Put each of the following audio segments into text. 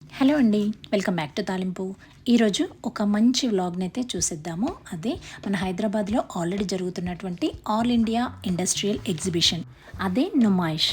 Hello అండి. Welcome back to తాలింపు. ఈరోజు ఒక మంచి వ్లాగ్‌ని అయితే చూసేద్దాము. అదే మన హైదరాబాద్‌లో ఆల్రెడీ జరుగుతున్నటువంటి ఆల్ ఇండియా ఇండస్ట్రియల్ ఎగ్జిబిషన్. అదే నుమాయిష్.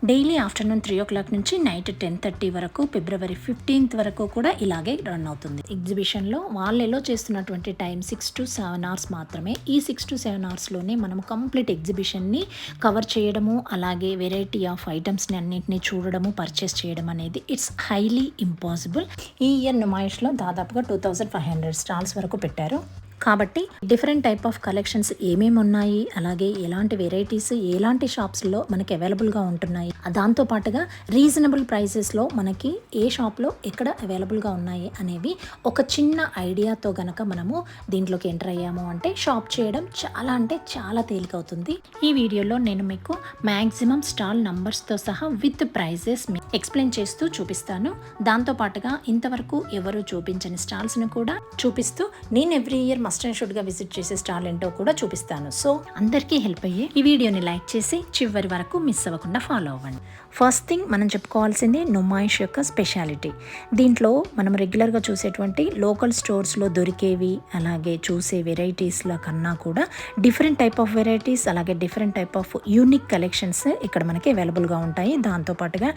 డైలీ ఆఫ్టర్‌నూన్ 3:00 నుంచి నైట్ 10:30 వరకు ఫిబ్రవరి 15th వరకు కూడా ఇలాగే రన్ అవుతుంది. ఎగ్జిబిషన్‌లో వాళ్ళు ఎలో చేస్తున్నటువంటి టైం 6-7 అవర్స్ మాత్రమే. ఈ 6-7 అవర్స్‌లోనే మనం కంప్లీట్ ఎగ్జిబిషన్‌ని కవర్ చేయడము, అలాగే వెరైటీ ఆఫ్ ఐటమ్స్‌ని అన్నిటిని చూడడము, పర్చేస్ చేయడం అనేది ఇట్స్ హైలీ ఇంపాసిబుల్. ఈ ఇయర్ నుమాయిష్‌లో దాదాపుగా 2500 స్టాల్స్ వరకు పెట్టారు. కాబట్టి డిఫరెంట్ టైప్ ఆఫ్ కలెక్షన్స్ ఏమేమి ఉన్నాయి, అలాగే ఎలాంటి వెరైటీస్ ఎలాంటి షాప్స్లో మనకి అవైలబుల్గా ఉంటున్నాయి, దాంతో పాటుగా రీజనబుల్ ప్రైసెస్లో మనకి ఏ షాప్లో ఎక్కడ అవైలబుల్గా ఉన్నాయి అనేవి ఒక చిన్న ఐడియాతో గనక మనము దీంట్లోకి ఎంటర్ అయ్యాము అంటే షాప్ చేయడం చాలా అంటే చాలా తేలికవుతుంది. ఈ వీడియోలో నేను మీకు మ్యాక్సిమం స్టాల్ నంబర్స్తో సహా విత్ ప్రైజెస్ ఎక్స్ప్లెయిన్ చేస్తూ చూపిస్తాను. దాంతో పాటుగా ఇంతవరకు ఎవరు చూపించని స్టాల్స్ను కూడా చూపిస్తూ నేను ఎవ్రీ ఇయర్ మస్ట్ అండ్ షుడ్గా విజిట్ చేసే స్టాల్ ఏంటో కూడా చూపిస్తాను. సో అందరికీ హెల్ప్ అయ్యే ఈ వీడియోని లైక్ చేసి చివరి వరకు మిస్ అవ్వకుండా ఫాలో అవ్వండి. ఫస్ట్ థింగ్ మనం చెప్పుకోవాల్సింది నుమాయిష్ యొక్క స్పెషాలిటీ. దీంట్లో మనం రెగ్యులర్గా చూసేటువంటి లోకల్ స్టోర్స్లో దొరికేవి, అలాగే చూసే వెరైటీస్ల కన్నా కూడా డిఫరెంట్ టైప్ ఆఫ్ వెరైటీస్, అలాగే different type of unique collections ఇక్కడ మనకి అవైలబుల్గా ఉంటాయి. దాంతోపాటుగా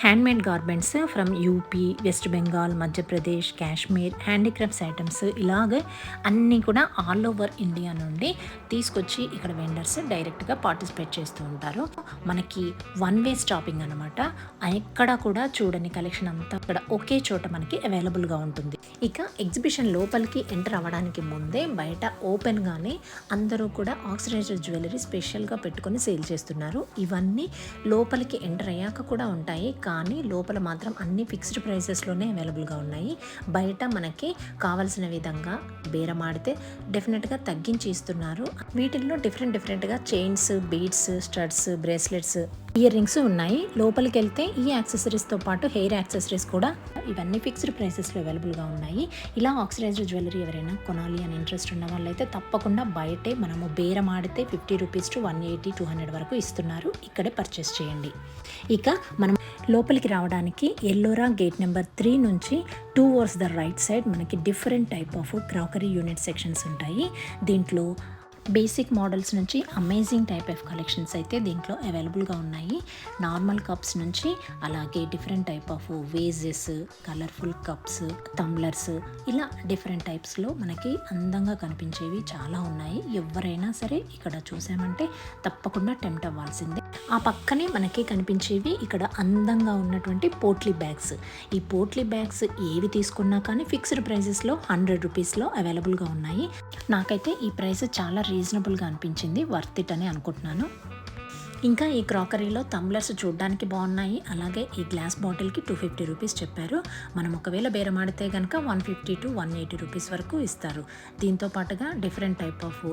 handmade garments from UP, west Bengal, Madhya Pradesh, Kashmir, handicrafts items ఇలాగే అన్నీ కూడా ఆల్ ఓవర్ ఇండియా నుండి తీసుకొచ్చి ఇక్కడ వెండర్స్ డైరెక్ట్గా పార్టిసిపేట్ చేస్తూ ఉంటారు. మనకి వన్ వే స్టాపింగ్ అనమాట. ఎక్కడ కూడా చూడని కలెక్షన్ అంతా ఇక్కడ ఒకే చోట మనకి అవైలబుల్గా ఉంటుంది. ఇక ఎగ్జిబిషన్ లోపలికి ఎంటర్ అవ్వడానికి ముందే బయట ఓపెన్గానే అందరూ కూడా ఆక్సిడైజ్డ్ జ్యువెలరీ స్పెషల్గా పెట్టుకొని సేల్ చేస్తున్నారు. ఇవన్నీ లోపలికి ఎంటర్ అయ్యాక కూడా ఉంటాయి, కానీ లోపల మాత్రం అన్ని ఫిక్స్డ్ ప్రైసెస్లోనే అవైలబుల్గా ఉన్నాయి. బయట మనకి కావాల్సిన విధంగా బేరమాడితే డెఫినెట్గా తగ్గించి ఇస్తున్నారు. వీటిల్లో డిఫరెంట్గా chains, beads, studs, bracelets, ear rings ఉన్నాయి. లోపలికి వెళ్తే ఈ యాక్సెసరీస్తో పాటు హెయిర్ యాక్సెసరీస్ కూడా ఇవన్నీ ఫిక్స్డ్ ప్రైసెస్లో అవైలబుల్గా ఉన్నాయి. ఇలా ఆక్సిడైజ్డ్ జ్యువెలరీ ఎవరైనా కొనాలి అని ఇంట్రెస్ట్ ఉన్న వాళ్ళైతే తప్పకుండా బయటే మనము బేరం ఆడితే 50 రూపీస్ టు 180, 200 వరకు ఇస్తున్నారు. ఇక్కడే పర్చేస్ చేయండి. ఇక మనం లోపలికి రావడానికి ఎల్లోరా గేట్ నెంబర్ 3 నుంచి టువర్డ్స్ ద రైట్ సైడ్ మనకి different type of crockery unit sections ఉంటాయి. దీంట్లో బేసిక్ మోడల్స్ నుంచి అమేజింగ్ టైప్ ఆఫ్ కలెక్షన్స్ అయితే దీంట్లో అవైలబుల్గా ఉన్నాయి. నార్మల్ కప్స్ నుంచి అలాగే different type of wages, colourful cups, tumblers, ఇలా డిఫరెంట్ టైప్స్లో మనకి అందంగా కనిపించేవి చాలా ఉన్నాయి. ఎవరైనా సరే ఇక్కడ చూసామంటే తప్పకుండా టెంప్ట్ అవ్వాల్సిందే. ఆ పక్కనే మనకి కనిపించేవి ఇక్కడ అందంగా ఉన్నటువంటి పోట్లీ బ్యాగ్స్. ఈ పోట్లీ బ్యాగ్స్ ఏవి తీసుకున్నా కానీ ఫిక్స్డ్ ప్రైసెస్లో 100 రూపీస్లో అవైలబుల్గా ఉన్నాయి. నాకైతే ఈ ప్రైస్ చాలా రీజనబుల్గా అనిపించింది, వర్త్ ఇట్ అని అనుకుంటున్నాను. ఇంకా ఈ క్రాకరీలో టంబ్లర్స్ చూడడానికి బాగున్నాయి. అలాగే ఈ గ్లాస్ బాటిల్కి 250 రూపీస్ చెప్పారు. మనం ఒకవేళ బేరమాడితే కనుక 150 to 180 రూపీస్ వరకు ఇస్తారు. దీంతో పాటుగా డిఫరెంట్ టైప్ ఆఫ్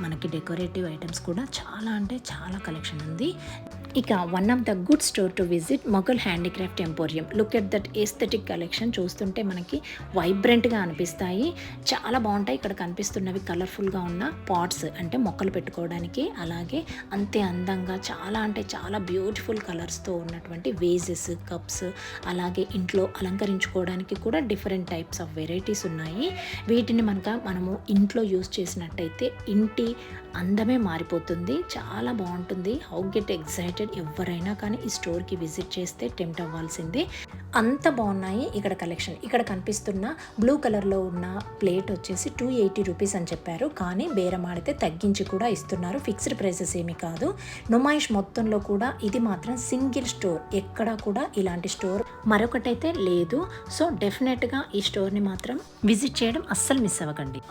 మనకి డెకరేటివ్ ఐటమ్స్ కూడా చాలా అంటే చాలా కలెక్షన్ ఉంది. ఇక one of the good store to visit Mughal handicraft emporium. Look at that aesthetic collection. చూస్తుంటే మనకి వైబ్రెంట్గా అనిపిస్తాయి, చాలా బాగుంటాయి. ఇక్కడ కనిపిస్తున్నవి కలర్ఫుల్గా ఉన్న పాట్స్, అంటే మొక్కలు పెట్టుకోవడానికి, అలాగే అంతే అందంగా చాలా అంటే చాలా బ్యూటిఫుల్ కలర్స్తో ఉన్నటువంటి వేజెస్, కప్స్, అలాగే ఇంట్లో అలంకరించుకోవడానికి కూడా డిఫరెంట్ టైప్స్ ఆఫ్ వెరైటీస్ ఉన్నాయి. వీటిని మనము ఇంట్లో యూస్ చేసినట్టయితే ఇంటి అందమే మారిపోతుంది, చాలా బాగుంటుంది. How get excited. ఎవరైనా కానీ ఈ స్టోర్కి విజిట్ చేస్తే టెంప్ట్ అవ్వాల్సిందే, అంత బాగున్నాయి ఇక్కడ కలెక్షన్. ఇక్కడ కనిపిస్తున్న బ్లూ కలర్లో ఉన్న ప్లేట్ వచ్చేసి 280 రూపీస్ అని చెప్పారు, కానీ బేరం ఆడితే తగ్గించి కూడా ఇస్తున్నారు. ఫిక్స్డ్ ప్రైసెస్ ఏమీ కాదు. నుమాయిష్ మొత్తంలో కూడా ఇది మాత్రం సింగిల్ స్టోర్, ఎక్కడా కూడా ఇలాంటి స్టోర్ మరొకటైతే లేదు. సో డెఫినెట్గా ఈ స్టోర్ని మాత్రం విజిట్ చేయడం అస్సలు మిస్ అవ్వకండి.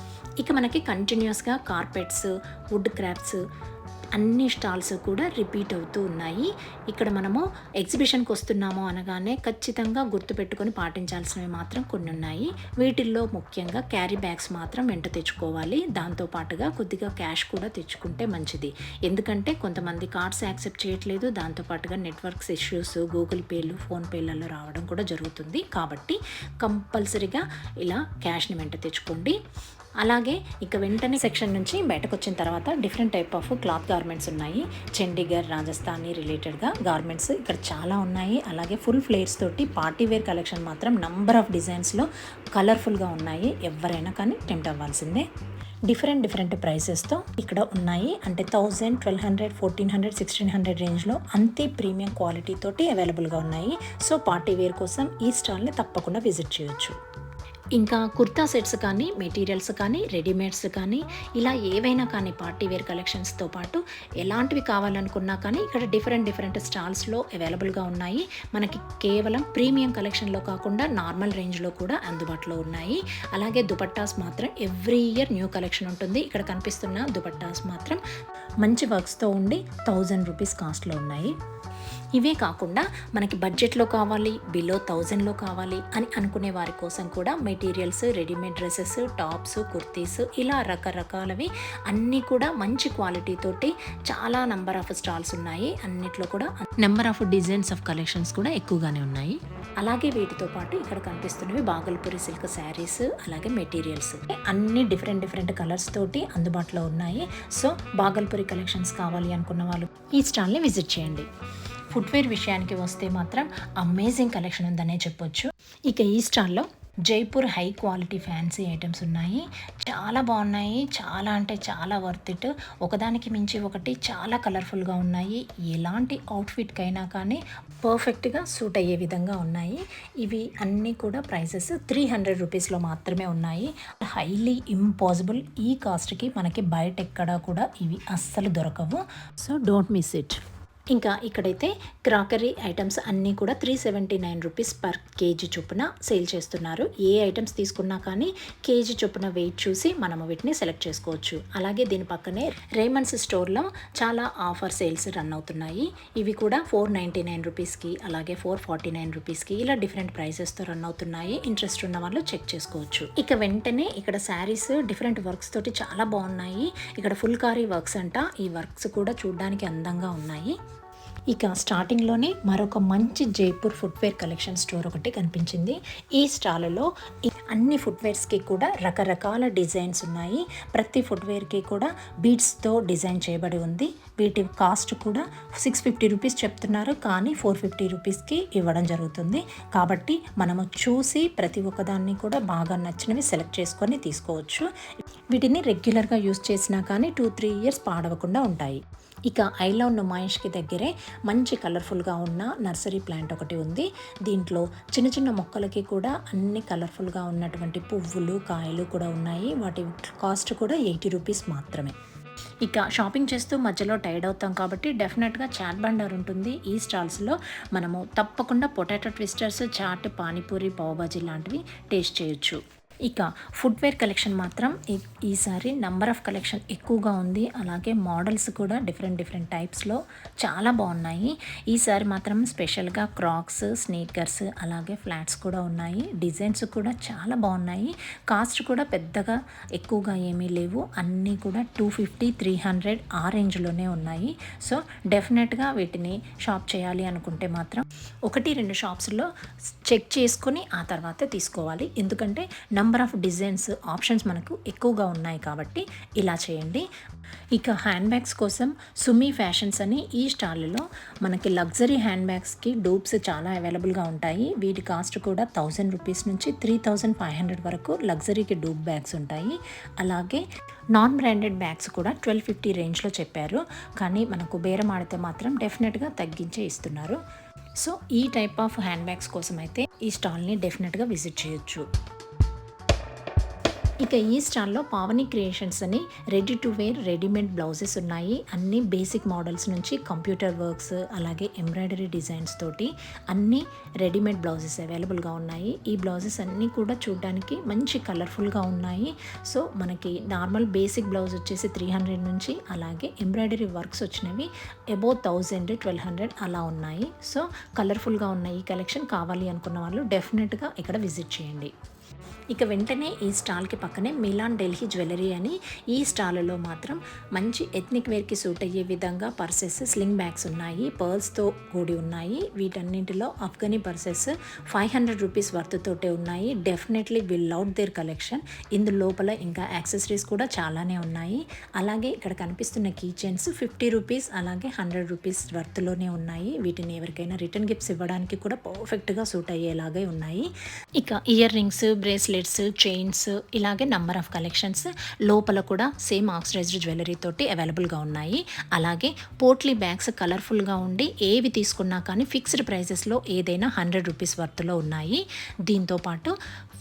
ఇక మనకి కంటిన్యూస్గా కార్పెట్స్, వుడ్ క్రాఫ్ట్స్ అన్ని స్టాల్స్ కూడా రిపీట్ అవుతూ ఉన్నాయి. ఇక్కడ మనము ఎగ్జిబిషన్కి వస్తున్నాము అనగానే ఖచ్చితంగా గుర్తుపెట్టుకొని పాటించాల్సినవి మాత్రం కొన్ని ఉన్నాయి. వీటిల్లో ముఖ్యంగా క్యారీ బ్యాగ్స్ మాత్రం వెంట తెచ్చుకోవాలి. దాంతోపాటుగా కొద్దిగా క్యాష్ కూడా తెచ్చుకుంటే మంచిది, ఎందుకంటే కొంతమంది కార్డ్స్ యాక్సెప్ట్ చేయట్లేదు. దాంతోపాటుగా నెట్వర్క్స్ ఇష్యూస్, గూగుల్ పేలు, ఫోన్పేలలో రావడం కూడా జరుగుతుంది. కాబట్టి కంపల్సరీగా ఇలా క్యాష్ని వెంట తెచ్చుకోండి. అలాగే ఇక వెంటనే సెక్షన్ నుంచి బయటకు వచ్చిన తర్వాత different type of cloth garments ఉన్నాయి. చండీగఢ్, రాజస్థానీ రిలేటెడ్గా గార్మెంట్స్ ఇక్కడ చాలా ఉన్నాయి. అలాగే ఫుల్ ఫ్లేర్స్ తోటి పార్టీ వేర్ కలెక్షన్ మాత్రం నంబర్ ఆఫ్ డిజైన్స్లో కలర్ఫుల్గా ఉన్నాయి. ఎవరైనా కానీ టెంప్ట్ అవ్వాల్సిందే. డిఫరెంట్ ప్రైసెస్తో ఇక్కడ ఉన్నాయి. అంటే 1000, 1200, 1400, 1600 రేంజ్లో అంతే ప్రీమియం క్వాలిటీ తోటి అవైలబుల్గా ఉన్నాయి. సో పార్టీ వేర్ కోసం ఈ స్టాల్ని తప్పకుండా విజిట్ చేయొచ్చు. ఇంకా కుర్తా సెట్స్ కానీ, మెటీరియల్స్ కానీ, రెడీమేడ్స్ కానీ ఇలా ఏవైనా కానీ పార్టీ వేర్ కలెక్షన్స్తో పాటు ఎలాంటివి కావాలనుకున్నా కానీ ఇక్కడ డిఫరెంట్ స్టాల్స్లో అవైలబుల్గా ఉన్నాయి. మనకి కేవలం ప్రీమియం కలెక్షన్లో కాకుండా నార్మల్ రేంజ్లో కూడా అందుబాటులో ఉన్నాయి. అలాగే దుపట్టాస్ మాత్రం ఎవ్రీ ఇయర్ న్యూ కలెక్షన్ ఉంటుంది. ఇక్కడ కనిపిస్తున్న దుపట్టాస్ మాత్రం మంచి వర్క్స్తో ఉండి 1000 రూపీస్ కాస్ట్లో ఉన్నాయి. ఇవే కాకుండా మనకి బడ్జెట్లో కావాలి, బిలో 1000లో కావాలి అని అనుకునే వారి కోసం కూడా materials, readymade dresses, tops, kurtis ఇలా రకరకాలవి అన్నీ కూడా మంచి క్వాలిటీ తోటి చాలా నెంబర్ ఆఫ్ స్టాల్స్ ఉన్నాయి. అన్నిట్లో కూడా number of designs of collections కూడా ఎక్కువగానే ఉన్నాయి. అలాగే వీటితో పాటు ఇక్కడ కనిపిస్తున్నవి బాగల్పూరి సిల్క్ శారీస్, అలాగే మెటీరియల్స్ అన్ని డిఫరెంట్ కలర్స్ తోటి అందుబాటులో ఉన్నాయి. సో బాగల్పూరి కలెక్షన్స్ కావాలి అనుకున్న వాళ్ళు ఈ స్టాల్ని విజిట్ చేయండి. ఫుట్వేర్ విషయానికి వస్తే మాత్రం అమేజింగ్ కలెక్షన్ ఉందనే చెప్పొచ్చు. ఇక ఈ స్టాల్లో Jaipur high quality fancy items ఉన్నాయి. చాలా బాగున్నాయి. చాలా అంటే చాలా వర్త్ ఇట్. ఒకదానికి మించి ఒకటి చాలా కలర్ఫుల్గా ఉన్నాయి. ఎలాంటి అవుట్ఫిట్కైనా కానీ పర్ఫెక్ట్గా సూట్ అయ్యే విధంగా ఉన్నాయి. ఇవి అన్నీ కూడా ప్రైసెస్ 300 రూపీస్లో మాత్రమే ఉన్నాయి. Highly impossible. ఈ కాస్ట్కి మనకి బయట ఎక్కడా కూడా ఇవి అస్సలు దొరకవు. So don't miss it. ఇంకా ఇక్కడైతే క్రాకరీ ఐటమ్స్ అన్నీ కూడా 379 రూపీస్ పర్ కేజీ చొప్పున సేల్ చేస్తున్నారు. ఏ ఐటమ్స్ తీసుకున్నా కానీ కేజీ చొప్పున వెయిట్ చూసి మనము వీటిని సెలెక్ట్ చేసుకోవచ్చు. అలాగే దీని పక్కనే రేమండ్స్ స్టోర్లో చాలా ఆఫర్ సేల్స్ రన్ అవుతున్నాయి. ఇవి కూడా 499 రూపీస్కి, అలాగే 449 రూపీస్కి ఇలా డిఫరెంట్ ప్రైసెస్తో రన్ అవుతున్నాయి. ఇంట్రెస్ట్ ఉన్న వాళ్ళు చెక్ చేసుకోవచ్చు. ఇక వెంటనే ఇక్కడ శారీస్ డిఫరెంట్ వర్క్స్ తోటి చాలా బాగున్నాయి. ఇక్కడ ఫుల్ కారీ వర్క్స్ అంట. ఈ వర్క్స్ కూడా చూడడానికి అందంగా ఉన్నాయి. ఇక స్టార్టింగ్లోనే మరొక మంచి జైపూర్ ఫుట్వేర్ కలెక్షన్ స్టోర్ ఒకటి కనిపించింది. ఈ స్టాల్లో అన్ని ఫుట్వేర్స్కి కూడా రకరకాల డిజైన్స్ ఉన్నాయి. ప్రతి ఫుట్వేర్కి కూడా బీడ్స్తో డిజైన్ చేయబడి ఉంది. వీటి కాస్ట్ కూడా 650 రూపీస్ చెప్తున్నారు, కానీ 450 రూపీస్కి ఇవ్వడం జరుగుతుంది. కాబట్టి మనము చూసి ప్రతి ఒక్కదాన్ని కూడా బాగా నచ్చినవి సెలెక్ట్ చేసుకొని తీసుకోవచ్చు. వీటిని రెగ్యులర్గా యూస్ చేసినా కానీ 2-3 ఇయర్స్ పాడవకుండా ఉంటాయి. ఇక ఐ లవ్ నుమాయిష్కి దగ్గరే మంచి కలర్ఫుల్గా ఉన్న నర్సరీ ప్లాంట్ ఒకటి ఉంది. దీంట్లో చిన్న మొక్కలకి కూడా అన్ని కలర్ఫుల్గా ఉన్నటువంటి పువ్వులు, కాయలు కూడా ఉన్నాయి. వాటి కాస్ట్ కూడా 80 రూపీస్ మాత్రమే. ఇక షాపింగ్ చేస్తూ మధ్యలో టైర్డ్ అవుతాం కాబట్టి డెఫినెట్గా చాట్ బండర్ ఉంటుంది. ఈ స్టాల్స్లో మనము తప్పకుండా పొటాటో ట్విస్టర్స్, చాట్, పానీపూరి, పావుబాజీ లాంటివి టేస్ట్ చేయొచ్చు. ఇక ఫుట్వేర్ కలెక్షన్ మాత్రం ఈసారి నంబర్ ఆఫ్ కలెక్షన్ ఎక్కువగా ఉంది. అలాగే మోడల్స్ కూడా డిఫరెంట్ టైప్స్లో చాలా బాగున్నాయి. ఈసారి మాత్రం స్పెషల్గా క్రాక్స్, స్నీకర్స్, అలాగే ఫ్లాట్స్ కూడా ఉన్నాయి. డిజైన్స్ కూడా చాలా బాగున్నాయి. కాస్ట్ కూడా పెద్దగా ఎక్కువగా ఏమీ లేవు. అన్నీ కూడా 250, 300 ఆ రేంజ్లోనే ఉన్నాయి. సో డెఫినెట్గా వీటిని షాప్ చేయాలి అనుకుంటే మాత్రం 1-2 షాప్స్లో చెక్ చేసుకొని ఆ తర్వాత తీసుకోవాలి. ఎందుకంటే నంబర్ ఆఫ్ డిజైన్స్, ఆప్షన్స్ మనకు ఎక్కువగా ఉన్నాయి కాబట్టి ఇలా చేయండి. ఇక హ్యాండ్ బ్యాగ్స్ కోసం సుమి ఫ్యాషన్స్ అని ఈ స్టాల్లో మనకి లగ్జరీ హ్యాండ్ బ్యాగ్స్కి డూప్స్ చాలా అవైలబుల్గా ఉంటాయి. వీటి కాస్ట్ కూడా 1000 రూపీస్ నుంచి 3500 వరకు లగ్జరీకి డూప్ బ్యాగ్స్ ఉంటాయి. అలాగే నాన్ బ్రాండెడ్ బ్యాగ్స్ కూడా 1250 రేంజ్లో చెప్పారు, కానీ మనకు బేరం ఆడితే మాత్రం డెఫినెట్గా తగ్గించే ఇస్తున్నారు. సో ఈ టైప్ ఆఫ్ హ్యాండ్ బ్యాగ్స్ కోసం అయితే ఈ స్టాల్ని డెఫినెట్గా విజిట్ చేయొచ్చు. ఇక ఈ స్టాల్లో పావని క్రియేషన్స్ అని ready to wear readymade blouses ఉన్నాయి. అన్ని బేసిక్ మోడల్స్ నుంచి కంప్యూటర్ వర్క్స్, అలాగే ఎంబ్రాయిడరీ డిజైన్స్ తోటి అన్ని రెడీమేడ్ బ్లౌజెస్ అవైలబుల్గా ఉన్నాయి. ఈ బ్లౌజెస్ అన్నీ కూడా చూడడానికి మంచి కలర్ఫుల్గా ఉన్నాయి. సో మనకి నార్మల్ బేసిక్ బ్లౌజ్ వచ్చేసి 300 నుంచి, అలాగే ఎంబ్రాయిడరీ వర్క్స్ వచ్చినవి అబౌవ్ 1000, 1200 అలా ఉన్నాయి. సో కలర్ఫుల్గా ఉన్న ఈ కలెక్షన్ కావాలి అనుకున్న వాళ్ళు డెఫినెట్గా ఇక్కడ విజిట్ చేయండి. ఇక వెంటనే ఈ స్టాల్కి పక్కనే మిలాన్ ఢిల్లీ జ్యువెలరీ అని, ఈ స్టాల్లో మాత్రం మంచి ఎథ్నిక్ వేర్కి సూట్ అయ్యే విధంగా పర్సెస్, స్లింగ్ బ్యాగ్స్ ఉన్నాయి, పర్ల్స్తో కూడి ఉన్నాయి. వీటన్నింటిలో అఫ్ఘనీ పర్సెస్ 500 రూపీస్ వర్త్ తోటే ఉన్నాయి. Definitely will love their collection. ఇందు లోపల ఇంకా యాక్సెసరీస్ కూడా చాలానే ఉన్నాయి. అలాగే ఇక్కడ కనిపిస్తున్న కీ చైన్స్ 50 రూపీస్ అలాగే 100 రూపీస్ వర్త్లోనే ఉన్నాయి. వీటిని ఎవరికైనా రిటర్న్ గిఫ్ట్స్ ఇవ్వడానికి కూడా పర్ఫెక్ట్గా సూట్ అయ్యేలాగే ఉన్నాయి. ఇక ఇయర్ రింగ్స్, బ్రేస్లెట్స్, చైన్స్, ఇలాగే నంబర్ ఆఫ్ కలెక్షన్స్ లోపల కూడా సేమ్ ఆక్సిడైజ్డ్ జ్యువెలరీ తోటి అవైలబుల్గా ఉన్నాయి. అలాగే పోట్లీ బ్యాగ్స్ కలర్ఫుల్గా ఉండి ఏవి తీసుకున్నా కానీ ఫిక్స్డ్ ప్రైజెస్లో ఏదైనా 100 రూపీస్ వర్త్లో ఉన్నాయి. దీంతోపాటు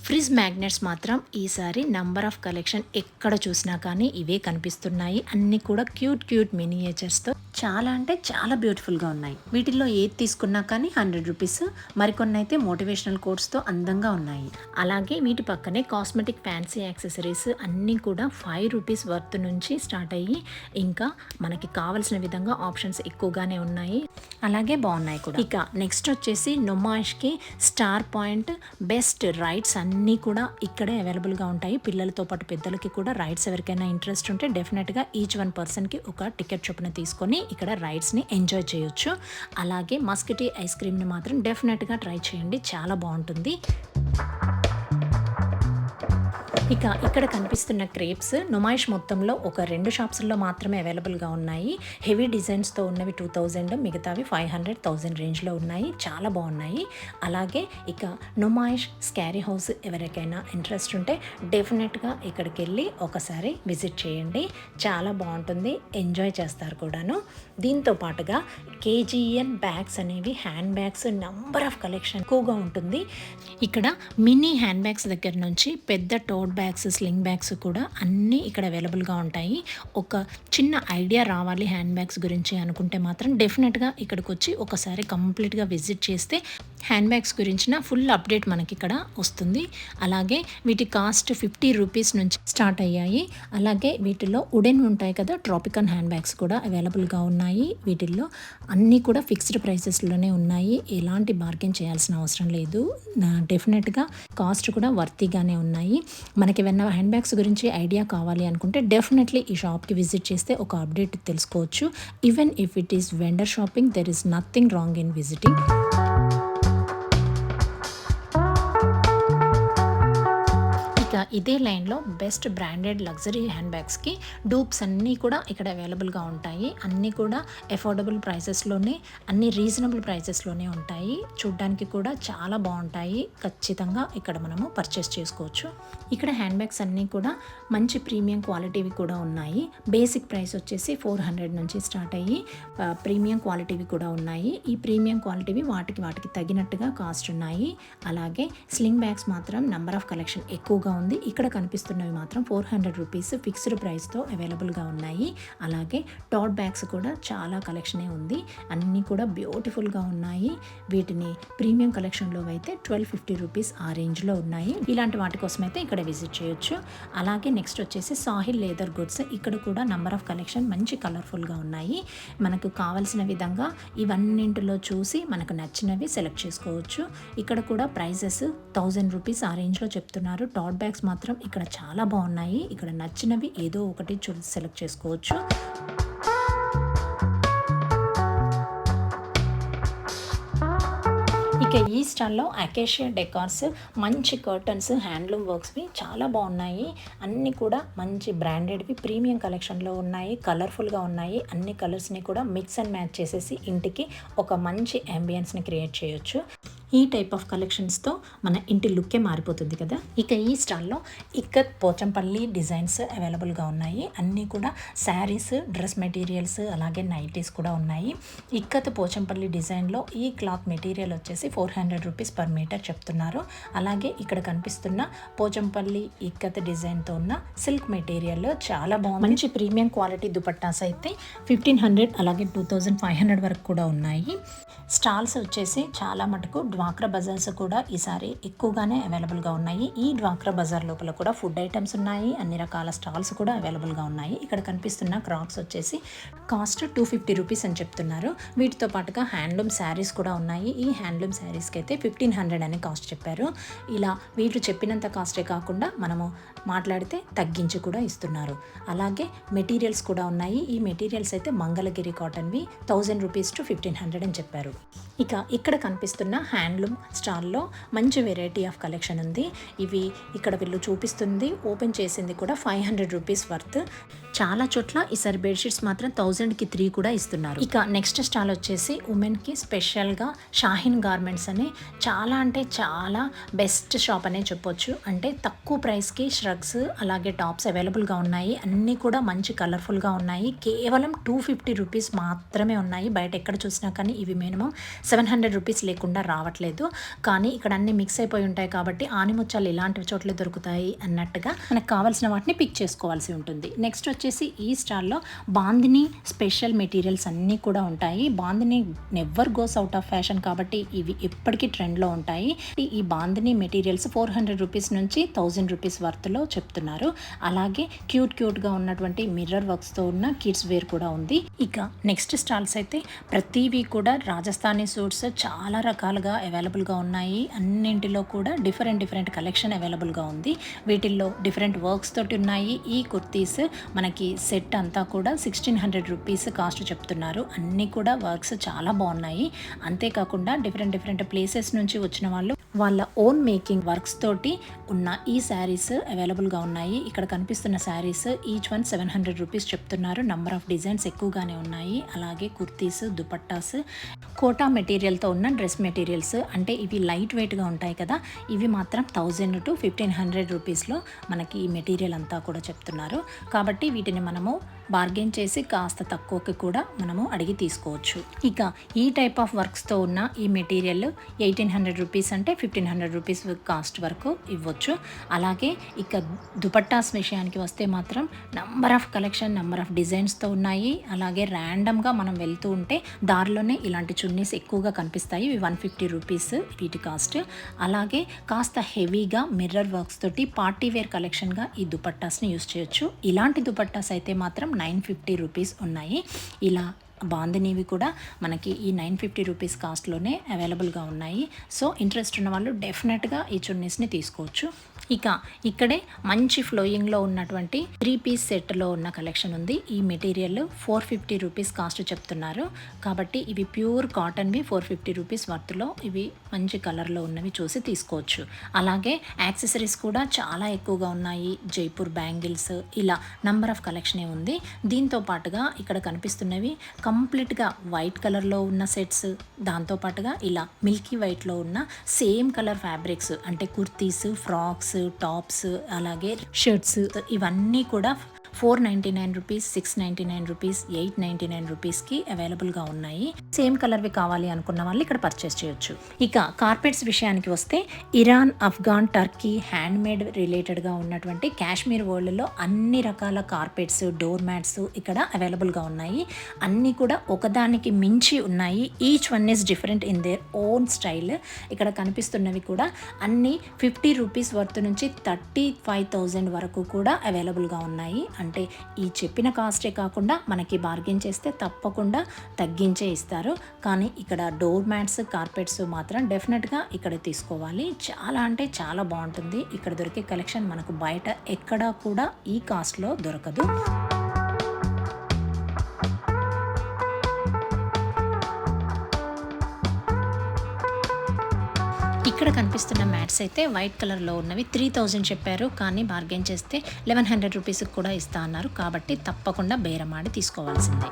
ఫ్రిజ్ మ్యాగ్నెట్స్ మాత్రం ఈసారి నంబర్ ఆఫ్ కలెక్షన్ ఎక్కడ చూసినా కానీ ఇవే కనిపిస్తున్నాయి. అన్నీ కూడా క్యూట్ క్యూట్ మినియేచర్స్తో చాలా అంటే చాలా బ్యూటిఫుల్గా ఉన్నాయి. వీటిల్లో ఏది తీసుకున్నా కానీ 100 రూపీస్. మరికొన్ని అయితే మోటివేషనల్ కోట్స్తో అందంగా ఉన్నాయి. అలాగే వీటి పక్కనే కాస్మెటిక్ ఫ్యాన్సీ యాక్సెసరీస్ అన్నీ కూడా 5 రూపీస్ వర్త్ నుంచి స్టార్ట్ అయ్యి ఇంకా మనకి కావాల్సిన విధంగా ఆప్షన్స్ ఎక్కువగానే ఉన్నాయి. అలాగే బాగున్నాయి కూడా. ఇక నెక్స్ట్ వచ్చేసి నుమాయిష్కి స్టార్ పాయింట్ బెస్ట్ రైడ్స్ అన్నీ కూడా ఇక్కడే అవైలబుల్గా ఉంటాయి. పిల్లలతో పాటు పెద్దలకి కూడా రైడ్స్ ఎవరికైనా ఇంట్రెస్ట్ ఉంటే డెఫినెట్గా ఈచ్ 1 పర్సన్కి ఒక టికెట్ చొప్పున తీసుకొని ఇక్కడ రైడ్స్ని ఎంజాయ్ చేయొచ్చు. అలాగే మస్కిటీ ఐస్ క్రీమ్ని మాత్రం డెఫినెట్గా ట్రై చేయండి, చాలా బాగుంటుంది. ఇక ఇక్కడ కనిపిస్తున్న క్రేప్స్ నుమాయిష్ మొత్తంలో ఒక 2 షాప్స్లో మాత్రమే అవైలబుల్గా ఉన్నాయి. హెవీ డిజైన్స్తో ఉన్నవి 2000, మిగతావి 500, 1000 రేంజ్లో ఉన్నాయి. చాలా బాగున్నాయి. అలాగే ఇక నుమాయిష్ స్కారీ హౌస్ ఎవరికైనా ఇంట్రెస్ట్ ఉంటే డెఫినెట్గా ఇక్కడికి వెళ్ళి ఒకసారి విజిట్ చేయండి, చాలా బాగుంటుంది, ఎంజాయ్ చేస్తారు కూడాను. దీంతో పాటుగా కేజీఎన్ బ్యాగ్స్ అనేవి hand bags number of collection ఎక్కువగా ఉంటుంది. ఇక్కడ మినీ హ్యాండ్ బ్యాగ్స్ దగ్గర నుంచి పెద్ద టోట్ బ్యాగ్స్, స్లింగ్ బ్యాగ్స్ కూడా అన్నీ ఇక్కడ అవైలబుల్గా ఉంటాయి. ఒక చిన్న ఐడియా రావాలి హ్యాండ్ బ్యాగ్స్ గురించి అనుకుంటే మాత్రం డెఫినెట్గా ఇక్కడికి వచ్చి ఒకసారి కంప్లీట్గా విజిట్ చేస్తే హ్యాండ్ బ్యాగ్స్ గురించిన ఫుల్ అప్డేట్ మనకి ఇక్కడ వస్తుంది. అలాగే వీటి కాస్ట్ 50 రూపీస్ నుంచి స్టార్ట్ అయ్యాయి. అలాగే వీటిలో వుడెన్ ఉంటాయి కదా, ట్రాపికల్ హ్యాండ్ బ్యాగ్స్ కూడా అవైలబుల్గా ఉన్నాయి. వీటిల్లో అన్నీ కూడా ఫిక్స్డ్ ప్రైసెస్లోనే ఉన్నాయి, ఎలాంటి బార్గెన్ చేయాల్సిన అవసరం లేదు. డెఫినెట్గా కాస్ట్ కూడా వర్తీగానే ఉన్నాయి. మనకి ఏమైనా హ్యాండ్ బ్యాగ్స్ గురించి ఐడియా కావాలి అనుకుంటే డెఫినెట్లీ ఈ షాప్కి విజిట్ చేస్తే ఒక అప్డేట్ తెలుసుకోవచ్చు. Even if it is vendor shopping, there is nothing wrong in visiting. ఇదే లైన్లో బెస్ట్ బ్రాండెడ్ లగ్జరీ హ్యాండ్ బ్యాగ్స్కి డూప్స్ అన్నీ కూడా ఇక్కడ అవైలబుల్గా ఉంటాయి. అన్నీ కూడా అఫోర్డబుల్ ప్రైసెస్లోనే, అన్ని రీజనబుల్ ప్రైసెస్లోనే ఉంటాయి. చూడ్డానికి కూడా చాలా బాగుంటాయి. ఖచ్చితంగా ఇక్కడ మనము పర్చేస్ చేసుకోవచ్చు. ఇక్కడ హ్యాండ్ బ్యాగ్స్ అన్నీ కూడా మంచి ప్రీమియం క్వాలిటీవి కూడా ఉన్నాయి. బేసిక్ ప్రైస్ వచ్చేసి 400 నుంచి స్టార్ట్ అయ్యి ప్రీమియం క్వాలిటీవి కూడా ఉన్నాయి. ఈ ప్రీమియం క్వాలిటీవి వాటికి తగినట్టుగా కాస్ట్ ఉన్నాయి. అలాగే స్లింగ్ బ్యాగ్స్ మాత్రం నంబర్ ఆఫ్ కలెక్షన్ ఎక్కువగా ఉంది. ఇక్కడ కనిపిస్తున్నవి మాత్రం 400 రూపీస్ ఫిక్స్డ్ ప్రైస్తో అవైలబుల్గా ఉన్నాయి. అలాగే టోట్ బ్యాగ్స్ కూడా చాలా కలెక్షనే ఉంది, అన్నీ కూడా బ్యూటిఫుల్గా ఉన్నాయి. వీటిని ప్రీమియం కలెక్షన్లో అయితే 1250 రూపీస్ ఆ రేంజ్లో ఉన్నాయి. ఇలాంటి వాటి కోసం అయితే ఇక్కడ విజిట్ చేయొచ్చు. అలాగే నెక్స్ట్ వచ్చేసి సాహిల్ లేదర్ గుడ్స్. ఇక్కడ కూడా నంబర్ ఆఫ్ కలెక్షన్ మంచి కలర్ఫుల్గా ఉన్నాయి. మనకు కావాల్సిన విధంగా ఇవన్నింటిలో చూసి మనకు నచ్చినవి సెలెక్ట్ చేసుకోవచ్చు. ఇక్కడ కూడా ప్రైజెస్ 1000 రూపీస్ ఆ రేంజ్లో చెప్తున్నారు. టోట్ బ్యాగ్స్ మాత్రం ఇక్కడ చాలా బాగున్నాయి. ఇక్కడ నచ్చినవి ఏదో ఒకటి సెలెక్ట్ చేసుకోవచ్చు. ఇక ఈ స్టాల్లో అకేషియా డెకార్స్, మంచి కర్టన్స్, హ్యాండ్లూమ్ వర్క్స్వి చాలా బాగున్నాయి. అన్నీ కూడా మంచి బ్రాండెడ్వి ప్రీమియం కలెక్షన్లో ఉన్నాయి. కలర్ఫుల్గా ఉన్నాయి. అన్ని కలర్స్ని కూడా మిక్స్ అండ్ మ్యాచ్ చేసేసి ఇంటికి ఒక మంచి అంబియన్స్ని క్రియేట్ చేయొచ్చు. ఈ టైప్ ఆఫ్ కలెక్షన్స్తో మన ఇంటి లుక్కే మారిపోతుంది కదా. ఇక ఈ స్టాల్లో ఇక్కత్ పోచంపల్లి డిజైన్స్ అవైలబుల్గా ఉన్నాయి. అన్నీ కూడా శారీస్, డ్రెస్ మెటీరియల్స్, అలాగే నైటీస్ కూడా ఉన్నాయి. ఇక్కత్ పోచంపల్లి డిజైన్లో ఈ క్లాత్ మెటీరియల్ వచ్చేసి 400 రూపీస్ పర్ మీటర్ చెప్తున్నారు. అలాగే ఇక్కడ కనిపిస్తున్న పోచంపల్లి ఇక్కత్ డిజైన్తో ఉన్న సిల్క్ మెటీరియల్ చాలా బాగుంది. మంచి ప్రీమియం క్వాలిటీ దుపట్టాస్ అయితే 1500 అలాగే 2500 వరకు కూడా ఉన్నాయి. స్టాల్స్ వచ్చేసి చాలా మటుకు డ్వాక్రా బజార్స్ కూడా ఈసారి ఎక్కువగానే అవైలబుల్గా ఉన్నాయి. ఈ డ్వాక్రా బజార్ లోపల కూడా ఫుడ్ ఐటమ్స్ ఉన్నాయి, అన్ని రకాల స్టాల్స్ కూడా అవైలబుల్గా ఉన్నాయి. ఇక్కడ కనిపిస్తున్న క్రాక్స్ వచ్చేసి కాస్ట్ 250 రూపీస్ అని చెప్తున్నారు. వీటితో పాటుగా హ్యాండ్లూమ్ శారీస్ కూడా ఉన్నాయి. ఈ హ్యాండ్లూమ్ శారీస్కి అయితే 1500 అని కాస్ట్ చెప్పారు. ఇలా వీళ్ళు చెప్పినంత కాస్టే కాకుండా మనము మాట్లాడితే తగ్గించి కూడా ఇస్తున్నారు. అలాగే మెటీరియల్స్ కూడా ఉన్నాయి. ఈ మెటీరియల్స్ అయితే మంగళగిరి కాటన్వి 1000 రూపీస్ టు 1500 అని చెప్పారు. ఇక ఇక్కడ కనిపిస్తున్న హ్యాండ్లూమ్ స్టాల్లో మంచి వెరైటీ ఆఫ్ కలెక్షన్ ఉంది. ఇవి ఇక్కడ వీళ్ళు చూపిస్తుంది, ఓపెన్ చేసింది కూడా 500 రూపీస్ వర్త్. చాలా చోట్ల ఈసారి బెడ్షీట్స్ మాత్రం 1000కి 3 కూడా ఇస్తున్నారు. ఇక నెక్స్ట్ స్టాల్ వచ్చేసి ఉమెన్కి స్పెషల్గా షాహీన్ గార్మెంట్స్ అని చాలా అంటే చాలా బెస్ట్ షాప్ అనే చెప్పొచ్చు. అంటే తక్కువ ప్రైస్కి ష్రగ్స్ అలాగే టాప్స్ అవైలబుల్గా ఉన్నాయి. అన్నీ కూడా మంచి కలర్ఫుల్గా ఉన్నాయి. కేవలం 250 రూపీస్ మాత్రమే ఉన్నాయి. బయట ఎక్కడ చూసినా కానీ ఇవి మినిమం 700 రూపీస్ లేకుండా రావట్లేదు. కానీ ఇక్కడ అన్ని మిక్స్ అయిపోయి ఉంటాయి కాబట్టి ఆనిముత్యాలు ఇలాంటి చోట్ల దొరుకుతాయి అన్నట్టుగా మనకు కావాల్సిన వాటిని పిక్ చేసుకోవాల్సి ఉంటుంది. నెక్స్ట్ వచ్చేసి ఈ స్టాల్లో బాందిని స్పెషల్ మెటీరియల్స్ అన్నీ కూడా ఉంటాయి. Bandhani never goes out of fashion కాబట్టి ఇవి ఎప్పటికీ ట్రెండ్లో ఉంటాయి. ఈ బాందిని మెటీరియల్స్ 400 రూపీస్ నుంచి 1000 రూపీస్ వర్త్లో చెప్తున్నారు. అలాగే క్యూట్గా ఉన్నటువంటి మిర్రర్ వర్క్స్తో ఉన్న కిడ్స్ వేర్ కూడా ఉంది. ఇక నెక్స్ట్ స్టాల్స్ అయితే ప్రతివి కూడా రాజస్థానీ సూట్స్ చాలా రకాలుగా అవైలబుల్గా ఉన్నాయి. అన్నింటిలో కూడా డిఫరెంట్ కలెక్షన్ అవైలబుల్గా ఉంది. వీటిల్లో డిఫరెంట్ వర్క్స్ తోటి ఉన్నాయి. ఈ కుర్తీస్ మనకి సెట్ అంతా కూడా 1600 రూపీస్ కాస్ట్ చెప్తున్నారు. అన్నీ కూడా వర్క్స్ చాలా బాగున్నాయి. అంతేకాకుండా డిఫరెంట్ ప్లేసెస్ నుంచి వచ్చిన వాళ్ళు వాళ్ళ ఓన్ మేకింగ్ వర్క్స్ తోటి ఉన్న ఈ శారీస్ అవైలబుల్గా ఉన్నాయి. ఇక్కడ కనిపిస్తున్న శారీస్ ఈచ్ వన్ 700 రూపీస్ చెప్తున్నారు. నంబర్ ఆఫ్ డిజైన్స్ ఎక్కువగానే ఉన్నాయి. అలాగే కుర్తీస్, దుపట్టాస్, కోటా మెటీరియల్తో ఉన్న డ్రెస్ మెటీరియల్స్, అంటే ఇవి లైట్ వెయిట్గా ఉంటాయి కదా, ఇవి మాత్రం 1000 to 1500 రూపీస్లో మనకి ఈ మెటీరియల్ అంతా కూడా చెప్తున్నారు. కాబట్టి వీటిని మనము బార్గెన్ చేసి కాస్త తక్కువకి కూడా మనము అడిగి తీసుకోవచ్చు. ఇక ఈ టైప్ ఆఫ్ వర్క్స్తో ఉన్న ఈ మెటీరియల్ 1800 రూపీస్ అంటే 1500 రూపీస్ కాస్ట్ వరకు ఇవ్వచ్చు. అలాగే ఇక దుపట్టాస్ విషయానికి వస్తే మాత్రం number of collection, number of డిజైన్స్తో ఉన్నాయి. అలాగే ర్యాండమ్గా మనం వెళ్తూ ఉంటే దారిలోనే ఇలాంటి చున్నీస్ ఎక్కువగా కనిపిస్తాయి. ఇవి 150 రూపీస్ వీటి కాస్ట్. అలాగే కాస్త హెవీగా మిర్రర్ వర్క్స్ తోటి పార్టీ వేర్ కలెక్షన్గా ఈ దుపట్టాస్ని యూస్ చేయొచ్చు. ఇలాంటి దుపట్టాస్ అయితే మాత్రం 950 రూపీస్ ఉన్నాయి. ఇలా బాందినీవి కూడా మనకి ఈ 950 రూపీస్ కాస్ట్లోనే అవైలబుల్గా ఉన్నాయి. సో ఇంట్రెస్ట్ ఉన్న వాళ్ళు డెఫినెట్గా ఈ చున్నీస్ని తీసుకోవచ్చు. ఇక ఇక్కడే మంచి ఫ్లోయింగ్లో ఉన్నటువంటి 3 పీస్ సెట్లో ఉన్న కలెక్షన్ ఉంది. ఈ మెటీరియల్ 450 రూపీస్ కాస్ట్ చెప్తున్నారు. కాబట్టి ఇవి ప్యూర్ కాటన్వి 450 రూపీస్ వర్త్లో ఇవి మంచి కలర్లో ఉన్నవి చూసి తీసుకోవచ్చు. అలాగే యాక్సెసరీస్ కూడా చాలా ఎక్కువగా ఉన్నాయి. జైపూర్ బ్యాంగిల్స్, ఇలా నంబర్ ఆఫ్ కలెక్షనే ఉంది. దీంతో పాటుగా ఇక్కడ కనిపిస్తున్నవి కంప్లీట్గా వైట్ కలర్లో ఉన్న సెట్స్, దాంతోపాటుగా ఇలా మిల్కీ వైట్లో ఉన్న సేమ్ కలర్ ఫ్యాబ్రిక్స్, అంటే కుర్తీస్, ఫ్రాక్స్, టాప్స్, అలాగే షర్ట్స్, ఇవన్నీ కూడా 499 రూపీస్, 699 రూపీస్, 899 రూపీస్కి అవైలబుల్గా ఉన్నాయి. సేమ్ కలర్వి కావాలి అనుకున్న వాళ్ళు ఇక్కడ పర్చేస్ చేయొచ్చు. ఇక కార్పెట్స్ విషయానికి వస్తే ఇరాన్, ఆఫ్ఘాన్, టర్కీ హ్యాండ్మేడ్ రిలేటెడ్గా ఉన్నటువంటి కాశ్మీర్ వరల్డ్లో అన్ని రకాల కార్పెట్స్, డోర్ మ్యాట్స్ ఇక్కడ అవైలబుల్గా ఉన్నాయి. అన్నీ కూడా ఒకదానికి మించి ఉన్నాయి. Each one is different in their own style. ఇక్కడ కనిపిస్తున్నవి కూడా అన్నీ 50 రూపీస్ వర్త్ నుంచి 35,000 వరకు కూడా అవైలబుల్గా ఉన్నాయి. అంటే ఈ చెప్పిన కాస్టే కాకుండా మనకి బార్గెన్ చేస్తే తప్పకుండా తగ్గించే ఇస్తారు. కానీ ఇక్కడ డోర్ మ్యాట్స్, కార్పెట్స్ మాత్రం డెఫినెట్గా ఇక్కడ తీసుకోవాలి. చాలా అంటే చాలా బాగుంటుంది. ఇక్కడ దొరికే కలెక్షన్ మనకు బయట ఎక్కడా కూడా ఈ కాస్ట్లో దొరకదు. ఇక్కడ కనిపిస్తున్న మ్యాట్స్ అయితే వైట్ కలర్లో ఉన్నవి 3000 చెప్పారు. కానీ బార్గెన్ చేస్తే 1100 రూపీస్కి కూడా ఇస్తా అన్నారు. కాబట్టి తప్పకుండా బేరమాడి తీసుకోవాల్సిందే.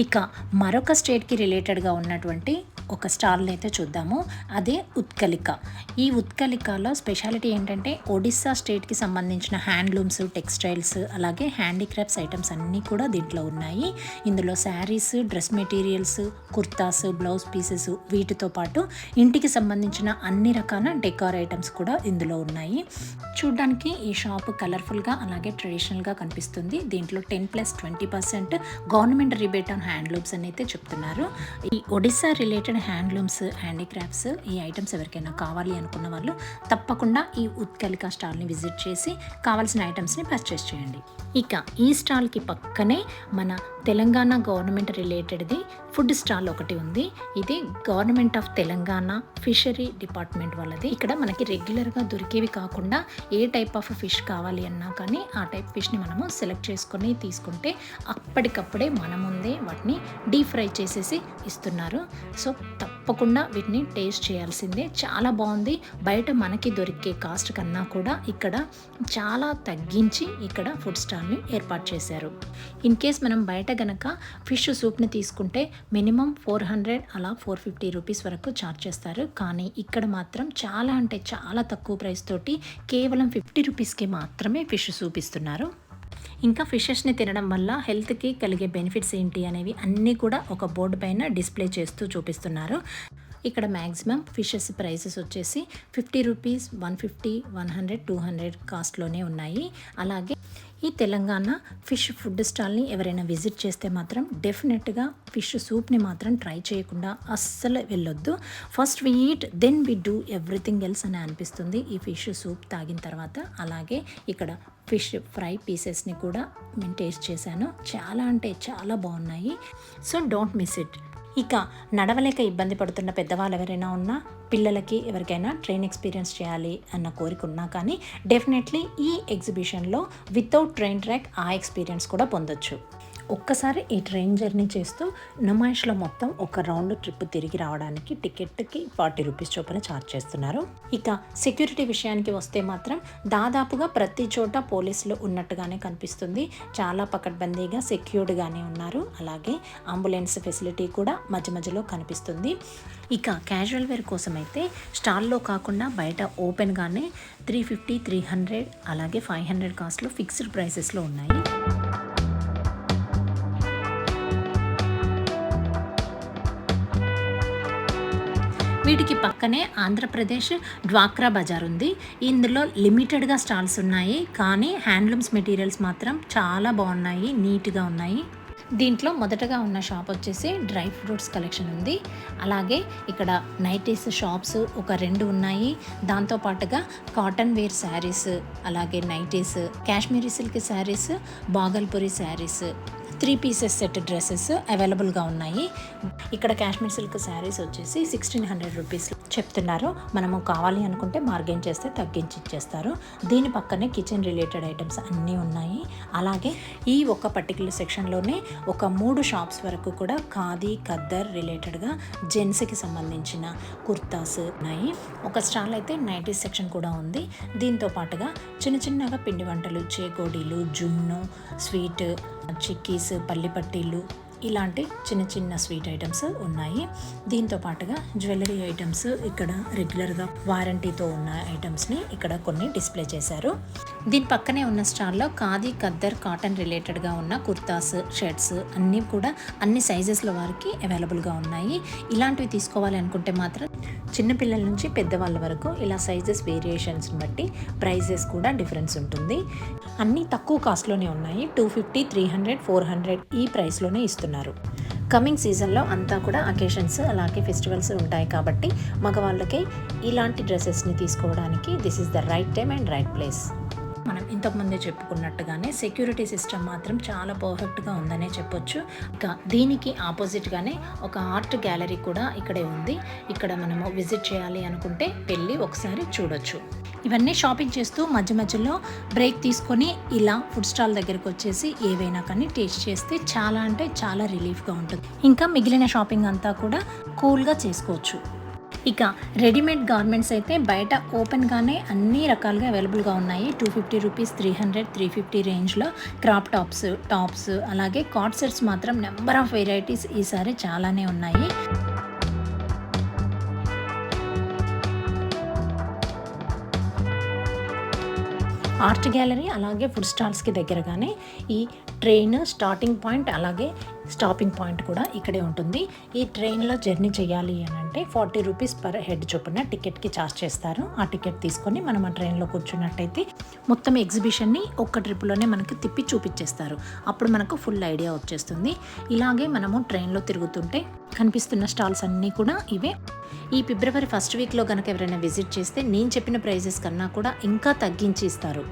ఇక మరొక స్టేట్కి రిలేటెడ్గా ఉన్నటువంటి ఒక స్టాల్ని అయితే చూద్దాము. అదే ఉత్కలిక. ఈ ఉత్కలికలో స్పెషాలిటీ ఏంటంటే ఒడిస్సా స్టేట్కి సంబంధించిన హ్యాండ్లూమ్స్, టెక్స్టైల్స్, అలాగే హ్యాండీక్రాఫ్ట్స్ ఐటమ్స్ అన్నీ కూడా దీంట్లో ఉన్నాయి. ఇందులో saris, dress materials, kurtas, blouse pieces, వీటితో పాటు ఇంటికి సంబంధించిన అన్ని రకాల డెకార్ ఐటమ్స్ కూడా ఇందులో ఉన్నాయి. చూడ్డానికి ఈ షాప్ కలర్ఫుల్గా అలాగే ట్రెడిషనల్గా కనిపిస్తుంది. దీంట్లో 10+20% గవర్నమెంట్ రిబేట్ ఆన్ హ్యాండ్లూమ్స్ అని అయితే చెప్తున్నారు. ఈ ఒడిస్సా రిలేటెడ్ హ్యాండ్లూమ్స్, హ్యాండీక్రాఫ్ట్స్ ఈ ఐటమ్స్ ఎవరికైనా కావాలి అనుకున్న వాళ్ళు తప్పకుండా ఈ ఉత్కలిక స్టాల్ని విజిట్ చేసి కావాల్సిన ఐటమ్స్ని పర్చేస్ చేయండి. ఇక ఈ స్టాల్కి పక్కనే మన తెలంగాణ గవర్నమెంట్ రిలేటెడ్ది ఫుడ్ స్టాల్ ఒకటి ఉంది. ఇది government of Telangana fishery department వాళ్ళది. ఇక్కడ మనకి రెగ్యులర్గా దొరికేవి కాకుండా ఏ టైప్ ఆఫ్ ఫిష్ కావాలి అన్నా కానీ ఆ టైప్ ఫిష్ని మనము సెలెక్ట్ చేసుకొని తీసుకుంటే అప్పటికప్పుడే మన ముందే వాటిని డీప్ ఫ్రై చేసేసి ఇస్తున్నారు. సో తప్పకుండా వీటిని టేస్ట్ చేయాల్సిందే. చాలా బాగుంది. బయట మనకి దొరికే కాస్ట్ కన్నా కూడా ఇక్కడ చాలా తగ్గించి ఇక్కడ ఫుడ్ స్టాల్ని ఏర్పాటు చేశారు. ఇన్ కేస్ మనం బయట గనక ఫిష్ సూప్ని తీసుకుంటే మినిమం 400 అలా 450 రూపీస్ వరకు ఛార్జ్ చేస్తారు. కానీ ఇక్కడ మాత్రం చాలా అంటే చాలా తక్కువ ప్రైస్ తోటి కేవలం 50 రూపీస్కి మాత్రమే ఫిష్ సూప్ ఇస్తున్నారు. ఇంకా ఫిషెస్ని తినడం వల్ల హెల్త్కి కలిగే బెనిఫిట్స్ ఏంటి అనేవి అన్నీ కూడా ఒక బోర్డు పైన డిస్ప్లే చేస్తూ చూపిస్తున్నారు. ఇక్కడ మ్యాక్సిమం ఫిషెస్ ప్రైసెస్ వచ్చేసి 50 రూపీస్, 150, 100, 200 కాస్ట్లోనే ఉన్నాయి. అలాగే ఈ తెలంగాణ ఫిష్ ఫుడ్ స్టాల్ని ఎవరైనా విజిట్ చేస్తే మాత్రం డెఫినెట్గా ఫిష్ సూప్ని మాత్రం ట్రై చేయకుండా అస్సలు వెళ్ళొద్దు. First we eat then we do everything else అని అనిపిస్తుంది ఈ ఫిష్ సూప్ తాగిన తర్వాత. అలాగే ఇక్కడ ఫిష్ ఫ్రై పీసెస్ని కూడా నేను టేస్ట్ చేశాను. చాలా అంటే చాలా బాగున్నాయి. So don't miss it. ఇక నడవలేక ఇబ్బంది పడుతున్న పెద్దవాళ్ళు ఎవరైనా ఉన్నా, పిల్లలకి ఎవరికైనా ట్రైన్ ఎక్స్పీరియన్స్ చేయాలి అన్న కోరిక ఉన్నా కానీ డెఫినెట్లీ ఈ ఎగ్జిబిషన్లో వితౌట్ ట్రైన్ ట్రాక్ ఆ ఎక్స్పీరియన్స్ కూడా పొందొచ్చు. ఒక్కసారి ఈ ట్రైన్ జర్నీ చేస్తూ నుమాయిష్లో మొత్తం ఒక రౌండ్ ట్రిప్ తిరిగి రావడానికి టికెట్కి 40 రూపీస్ చొప్పున ఛార్జ్ చేస్తున్నారు. ఇక సెక్యూరిటీ విషయానికి వస్తే మాత్రం దాదాపుగా ప్రతి చోట పోలీసులు ఉన్నట్టుగానే కనిపిస్తుంది. చాలా పకడ్బందీగా సెక్యూర్డ్గానే ఉన్నారు. అలాగే అంబులెన్స్ ఫెసిలిటీ కూడా మధ్య మధ్యలో కనిపిస్తుంది. ఇక క్యాజువల్ వేర్ కోసం అయితే స్టాల్లో కాకుండా బయట ఓపెన్గానే 350, 300 అలాగే 500 కాస్ట్లో ఫిక్స్డ్ ప్రైసెస్లో ఉన్నాయి. వీటికి పక్కనే ఆంధ్రప్రదేశ్ డ్వాక్రా బజార్ ఉంది. ఇందులో లిమిటెడ్గా స్టాల్స్ ఉన్నాయి. కానీ హ్యాండ్లూమ్స్ మెటీరియల్స్ మాత్రం చాలా బాగున్నాయి, నీట్గా ఉన్నాయి. దీంట్లో మొదటగా ఉన్న షాప్ వచ్చేసి డ్రై ఫ్రూట్స్ కలెక్షన్ ఉంది. అలాగే ఇక్కడ నైటీస్ షాప్స్ ఒక 2 ఉన్నాయి. దాంతోపాటుగా కాటన్ వేర్ శారీస్, అలాగే nighties, Kashmiri silk saris, Bhagalpuri saris, 3 pieces set dresses అవైలబుల్గా ఉన్నాయి. ఇక్కడ కాశ్మీర్ సిల్క్ శారీస్ వచ్చేసి 1600 రూపీస్ చెప్తున్నారు. మనము కావాలి అనుకుంటే మార్గెన్ చేస్తే తగ్గించి ఇచ్చేస్తారు. దీని పక్కనే కిచెన్ రిలేటెడ్ ఐటమ్స్ అన్నీ ఉన్నాయి. అలాగే ఈ ఒక పర్టికులర్ సెక్షన్లోనే ఒక 3 షాప్స్ వరకు కూడా ఖాదీ, ఖద్దర్ రిలేటెడ్గా జెంట్స్కి సంబంధించిన కుర్తాస్ ఉన్నాయి. ఒక స్టాల్ అయితే నైటీస్ సెక్షన్ కూడా ఉంది. దీంతో పాటుగా చిన్న చిన్నగా పిండి వంటలు, చేకోడీలు, జున్ను, స్వీట్, చిక్కీస్, పల్లిపట్టీలు ఇలాంటి చిన్న చిన్న స్వీట్ ఐటమ్స్ ఉన్నాయి. దీంతో పాటుగా జ్యువెలరీ ఐటమ్స్ ఇక్కడ రెగ్యులర్గా వారంటీతో ఉన్న ఐటమ్స్ని ఇక్కడ కొన్ని డిస్ప్లే చేశారు. దీని పక్కనే ఉన్న స్టాల్లో ఖాదీ, ఖద్దర్, కాటన్ రిలేటెడ్గా ఉన్న కుర్తాస్, షర్ట్స్ అన్నీ కూడా అన్ని సైజెస్ల వారికి అవైలబుల్గా ఉన్నాయి. ఇలాంటివి తీసుకోవాలి అనుకుంటే మాత్రం చిన్నపిల్లల నుంచి పెద్దవాళ్ళ వరకు ఇలా సైజెస్ వేరియేషన్స్ని బట్టి ప్రైజెస్ కూడా డిఫరెన్స్ ఉంటుంది. అన్నీ తక్కువ కాస్ట్లోనే ఉన్నాయి. 250, 300, 400 ఈ ప్రైస్లోనే ఇస్తున్నారు. కమింగ్ సీజన్లో అంతా కూడా అకేషన్స్ అలాగే ఫెస్టివల్స్ ఉంటాయి కాబట్టి మగవాళ్ళకి ఇలాంటి డ్రెస్సెస్ని తీసుకోవడానికి this is the right time and right place. మనం ఇంతకుముందే చెప్పుకున్నట్టుగానే సెక్యూరిటీ సిస్టమ్ మాత్రం చాలా పర్ఫెక్ట్గా ఉందనే చెప్పొచ్చు. ఇంకా దీనికి ఆపోజిట్గానే ఒక ఆర్ట్ గ్యాలరీ కూడా ఇక్కడే ఉంది. ఇక్కడ మనము విజిట్ చేయాలి అనుకుంటే వెళ్ళి ఒకసారి చూడొచ్చు. ఇవన్నీ షాపింగ్ చేస్తూ మధ్య మధ్యలో బ్రేక్ తీసుకొని ఇలా ఫుడ్ స్టాల్ దగ్గరికి వచ్చేసి ఏవైనా కానీ టేస్ట్ చేస్తే చాలా అంటే చాలా రిలీఫ్గా ఉంటుంది. ఇంకా మిగిలిన షాపింగ్ అంతా కూడా కూల్గా చేసుకోవచ్చు. ఇక రెడీమేడ్ గార్మెంట్స్ అయితే బయట ఓపెన్గానే అన్ని రకాలుగా అవైలబుల్గా ఉన్నాయి. 250 రూపీస్, 300, 350 రేంజ్లో క్రాప్ టాప్స్ అలాగే కార్డ్ సెట్స్ మాత్రం నెంబర్ ఆఫ్ వెరైటీస్ ఈసారి చాలానే ఉన్నాయి. ఆర్ట్ గ్యాలరీ అలాగే ఫుడ్ స్టాల్స్కి దగ్గరగానే ఈ ట్రైన్ స్టార్టింగ్ పాయింట్ అలాగే స్టాపింగ్ పాయింట్ కూడా ఇక్కడే ఉంటుంది. ఈ ట్రైన్లో జర్నీ చేయాలి అని అంటే 40 రూపీస్ పర్ హెడ్ చొప్పున టికెట్కి ఛార్జ్ చేస్తారు. ఆ టికెట్ తీసుకొని మనం ఆ ట్రైన్లో కూర్చున్నట్టయితే మొత్తం ఎగ్జిబిషన్ని ఒక్క ట్రిప్లోనే మనకి తిప్పి చూపించేస్తారు. అప్పుడు మనకు ఫుల్ ఐడియా వచ్చేస్తుంది. ఇలాగే మనము ట్రైన్లో తిరుగుతుంటే కనిపిస్తున్న స్టాల్స్ అన్నీ కూడా ఇవే. ఈ ఫిబ్రవరి ఫస్ట్ వీక్లో కనుక ఎవరైనా విజిట్ చేస్తే నేను చెప్పిన ప్రైజెస్ కన్నా కూడా ఇంకా తగ్గించి ఇస్తారు.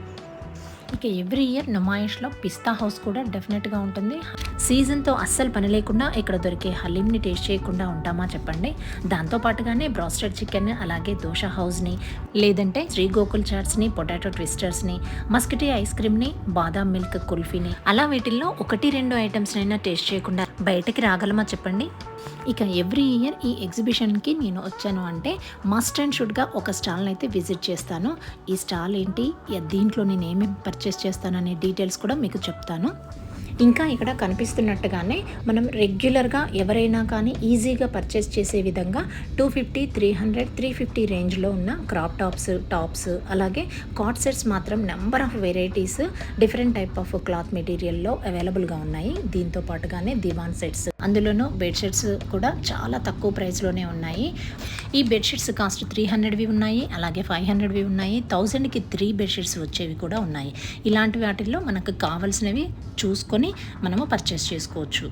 ఇక ఎవ్రీ ఇయర్ నుమాయిష్లో పిస్తా హౌస్ కూడా డెఫినెట్గా ఉంటుంది. సీజన్తో అస్సలు పని లేకుండా ఇక్కడ దొరికే హలీంని టేస్ట్ చేయకుండా ఉంటామా చెప్పండి. దాంతోపాటుగానే బ్రాస్టెడ్ చికెన్ అలాగే దోశ హౌస్ని, లేదంటే శ్రీ గోకుల్ చాట్స్ని, పొటాటో ట్విస్టర్స్ని, మస్కిటీ ఐస్ క్రీమ్ని, బాదాం మిల్క్ కుల్ఫీని, అలా వీటిల్లో 1-2 ఐటమ్స్నైనా టేస్ట్ చేయకుండా బయటకి రాగలమా చెప్పండి. ఇక ఎవ్రీ ఇయర్ ఈ ఎగ్జిబిషన్కి నేను వచ్చాను అంటే మస్ట్ అండ్ షుడ్గా ఒక స్టాల్ని అయితే విజిట్ చేస్తాను. ఈ స్టాల్ ఏంటి, దీంట్లో నేను ఏమేమి పర్చేస్ చేస్తాను అనే డీటెయిల్స్ కూడా మీకు చెప్తాను. ఇంకా ఇక్కడ కనిపిస్తున్నట్టుగానే మనం రెగ్యులర్గా ఎవరైనా కానీ ఈజీగా పర్చేస్ చేసే విధంగా 250, 300, 350 రేంజ్లో ఉన్న క్రాప్ టాప్స్ అలాగే కాట్ సెట్స్ మాత్రం number of varieties different type of cloth మెటీరియల్లో అవైలబుల్గా ఉన్నాయి. దీంతో పాటుగానే దివాన్ సెట్స్, అందులోనూ బెడ్షీట్స్ కూడా చాలా తక్కువ ప్రైస్లోనే ఉన్నాయి. ఈ బెడ్షీట్స్ కాస్ట్ 300వి ఉన్నాయి, అలాగే 500వి ఉన్నాయి, 1000కి 3 బెడ్షీట్స్ వచ్చేవి కూడా ఉన్నాయి. ఇలాంటి వాటిల్లో మనకు కావాల్సినవి చూసుకొని మనము పర్చేస్ చేసుకోవచ్చు.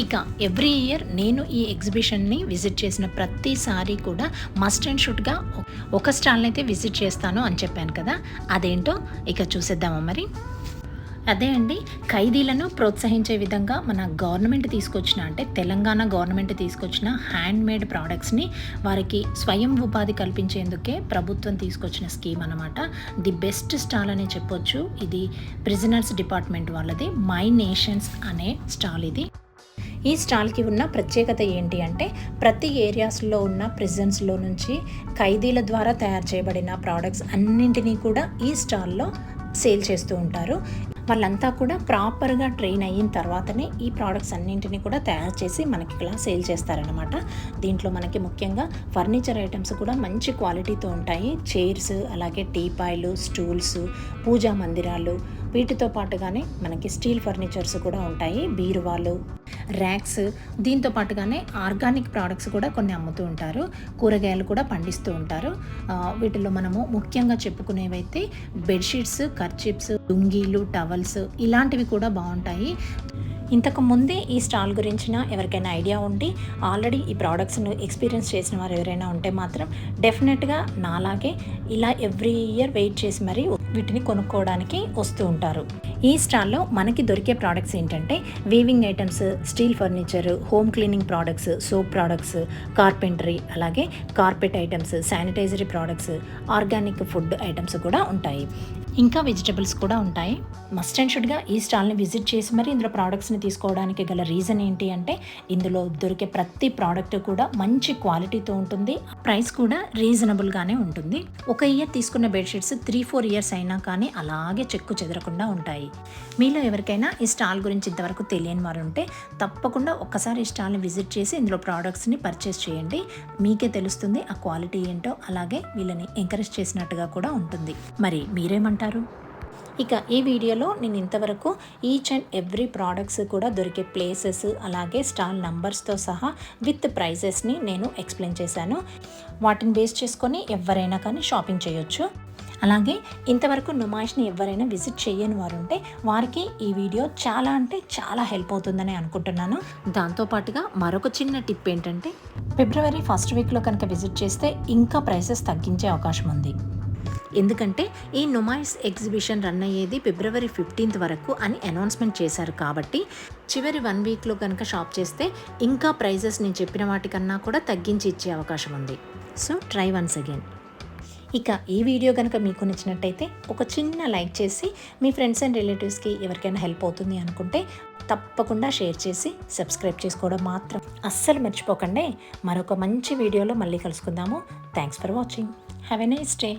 ఇక ఎవ్రీ ఇయర్ నేను ఈ ఎగ్జిబిషన్ని విజిట్ చేసిన ప్రతిసారి కూడా మస్ట్ అండ్ షుడ్గా ఒక స్టాల్ని అయితే విజిట్ చేస్తాను అని చెప్పాను కదా, అదేంటో ఇక చూసేద్దామా మరి. అదే అండి, ఖైదీలను ప్రోత్సహించే విధంగా మన గవర్నమెంట్ తీసుకొచ్చిన, అంటే తెలంగాణ గవర్నమెంట్ తీసుకొచ్చిన హ్యాండ్మేడ్ ప్రోడక్ట్స్ని వారికి స్వయం ఉపాధి కల్పించేందుకే ప్రభుత్వం తీసుకొచ్చిన స్కీమ్ అనమాట. ది బెస్ట్ స్టాల్ అని చెప్పొచ్చు. ఇది ప్రిజనర్స్ డిపార్ట్మెంట్ వాళ్ళది, మై నేషన్స్ అనే స్టాల్ ఇది. ఈ స్టాల్కి ఉన్న ప్రత్యేకత ఏంటి అంటే ప్రతి ఏరియాస్లో ఉన్న ప్రిజన్స్లో నుంచి ఖైదీల ద్వారా తయారు చేయబడిన ప్రోడక్ట్స్ అన్నింటినీ కూడా ఈ స్టాల్లో సేల్ చేస్తూ ఉంటారు. వాళ్ళంతా కూడా ప్రాపర్గా ట్రైన్ అయిన తర్వాతనే ఈ ప్రోడక్ట్స్ అన్నింటినీ కూడా తయారు చేసి మనకి ఇలా సేల్ చేస్తారనమాట. దీంట్లో మనకి ముఖ్యంగా ఫర్నిచర్ ఐటమ్స్ కూడా మంచి క్వాలిటీతో ఉంటాయి. చైర్స్, అలాగే టీపాయ్లు, స్టూల్స్, పూజా మందిరాలు, వీటితో పాటుగానే మనకి స్టీల్ ఫర్నిచర్స్ కూడా ఉంటాయి, బీరువాలు, ర్యాక్స్. దీంతో పాటుగానే ఆర్గానిక్ ప్రోడక్ట్స్ కూడా కొన్ని అమ్ముతూ ఉంటారు, కూరగాయలు కూడా పండిస్తూ ఉంటారు. వీటిలో మనము ముఖ్యంగా చెప్పుకునేవైతే బెడ్షీట్స్, కర్చిప్స్, లుంగీలు, టవల్స్ ఇలాంటివి కూడా బాగుంటాయి. ఇంతకు ముందే ఈ స్టాల్ గురించిన ఎవరికైనా ఐడియా ఉండి ఆల్రెడీ ఈ ప్రోడక్ట్స్ను ఎక్స్పీరియన్స్ చేసిన వారు ఎవరైనా ఉంటే మాత్రం డెఫినెట్గా నాలాగే ఇలా ఎవ్రీ ఇయర్ వెయిట్ చేసి మరీ వీటిని కొనుక్కోవడానికి వస్తూ ఉంటారు. ఈ స్టాల్లో మనకి దొరికే ప్రోడక్ట్స్ ఏంటంటే weaving items, steel furniture, home cleaning products, soap products, carpentry, అలాగే carpet items, sanitary products, organic food items కూడా ఉంటాయి. ఇంకా వెజిటబుల్స్ కూడా ఉంటాయి. మస్ట్ అండ్ షుడ్గా ఈ స్టాల్ని విజిట్ చేసి మరి ఇందులో ప్రోడక్ట్స్ని తీసుకోవడానికి గల రీజన్ ఏంటి అంటే ఇందులో దొరికే ప్రతి ప్రోడక్ట్ కూడా మంచి క్వాలిటీతో ఉంటుంది, ప్రైస్ కూడా రీజనబుల్గానే ఉంటుంది. ఒక ఇయర్ తీసుకున్న బెడ్షీట్స్ 3-4 ఇయర్స్ అయినా కానీ అలాగే చెక్కు చెదరకుండా ఉంటాయి. మీలో ఎవరికైనా ఈ స్టాల్ గురించి ఇంతవరకు తెలియని వారు ఉంటే తప్పకుండా ఒక్కసారి ఈ స్టాల్ని విజిట్ చేసి ఇందులో ప్రోడక్ట్స్ని పర్చేస్ చేయండి. మీకే తెలుస్తుంది ఆ క్వాలిటీ ఏంటో, అలాగే వీళ్ళని ఎంకరేజ్ చేసినట్టుగా కూడా ఉంటుంది. మరి మీరేమంటారు? ఇక ఈ వీడియోలో నేను ఇంతవరకు ఈచ్ అండ్ ఎవ్రీ ప్రోడక్ట్స్ కూడా దొరికే ప్లేసెస్, అలాగే స్టాల్ నంబర్స్తో సహా విత్ ప్రైజెస్ని నేను ఎక్స్ప్లెయిన్ చేశాను. వాటిని బేస్ చేసుకొని ఎవరైనా కానీ షాపింగ్ చేయొచ్చు. అలాగే ఇంతవరకు నుమాయిష్ని ఎవరైనా విజిట్ చేయని వారు ఉంటే వారికి ఈ వీడియో చాలా అంటే చాలా హెల్ప్ అవుతుందని అనుకుంటున్నాను. దాంతోపాటుగా మరొక చిన్న టిప్ ఏంటంటే ఫిబ్రవరి ఫస్ట్ వీక్లో కనుక విజిట్ చేస్తే ఇంకా ప్రైసెస్ తగ్గించే అవకాశం ఉంది. ఎందుకంటే ఈ నుమాయిస్ ఎగ్జిబిషన్ రన్ అయ్యేది ఫిబ్రవరి 15th వరకు అని అనౌన్స్మెంట్ చేశారు. కాబట్టి చివరి 1 వీక్లో కనుక షాప్ చేస్తే ఇంకా ప్రైజెస్ నేను చెప్పిన వాటికన్నా కూడా తగ్గించి ఇచ్చే అవకాశం ఉంది. So try once again. ఇక ఈ వీడియో కనుక మీకు నచ్చినట్టయితే ఒక చిన్న లైక్ చేసి మీ ఫ్రెండ్స్ అండ్ రిలేటివ్స్కి ఎవరికైనా హెల్ప్ అవుతుంది అనుకుంటే తప్పకుండా షేర్ చేసి సబ్స్క్రైబ్ చేసుకోవడం మాత్రం అస్సలు మర్చిపోకండి. మరొక మంచి వీడియోలో మళ్ళీ కలుసుకుందాము. Thanks for watching. Have a nice day.